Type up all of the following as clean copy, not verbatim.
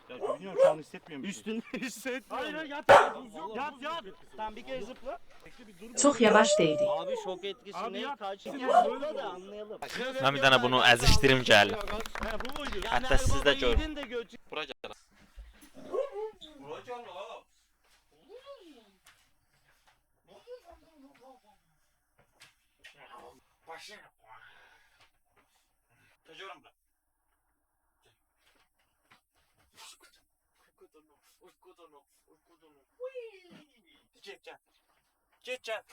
Hayır. Ya bilmiyorum şu an hissetmiyorum. Üstünde hissetmiyorum. Hayır yat. Yat yat. Tamam bir kere zıpla. Çok yavaş değdi. Abi şok etkisi Abi ne? yap. Kaç Böyle yaşında da anlayalım. Ben bir tane bunu əzişdirim gəlir. Ha bu buydu. Hətta siz də görün. Yedin de götür. Bura gəl. Bura gəl ha. Başına. Təcrübəm bura. Get.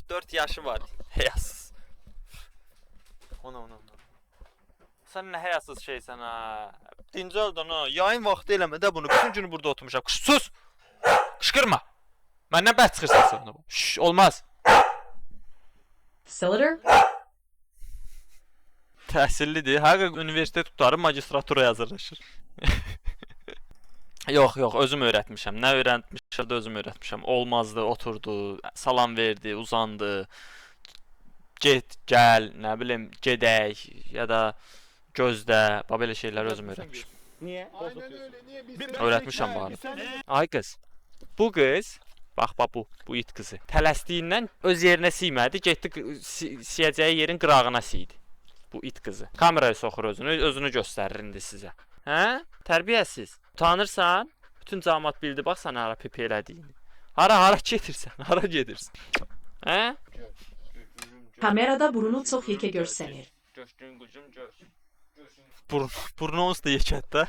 4 yaşı var. Həyasız. Ona. Sən nə həyasız şeysən ha? Dincəldin ha. Yayın vaxtı eləmə də bunu. Bütün günü burada oturmuşam. Sus! Qışqırma. Məndən bəhs çıxırsan sən. Şş, olmaz. Cylinder? Təhsillidir. Həqiqətən universitet qutarıb magistratura hazırlaşır. Yox, özüm öyrətmişəm. Nə öyrətmişəm də özüm öyrətmişəm. Olmazdı, oturdu, salam verdi, uzandı. Get, gəl, nə bilim, gedək ya da gözlə, belə şeyləri özüm öyrətmişəm. Niye? Aynen öyle. Niye biz Öyrətmişəm bu. Ay qız. Bu qız, bax bu it qızı. Tələsdiyindən öz yerinə siymədi, getdi siyəcəyi yerin qırağına siydi. Bu it qızı. Kameraya soxur özünü göstərir indi sizə. Hə? Tərbiyəsiz. Utanırsan? Bütün cəmaət bildi bax sən hara pipi elədiyini. Hara gedirsən? Hara gedirsən? Hə? Kamerada burnu çok yeke görsənir. Görsün quzum, görsün. Burnumuz da yekətdə.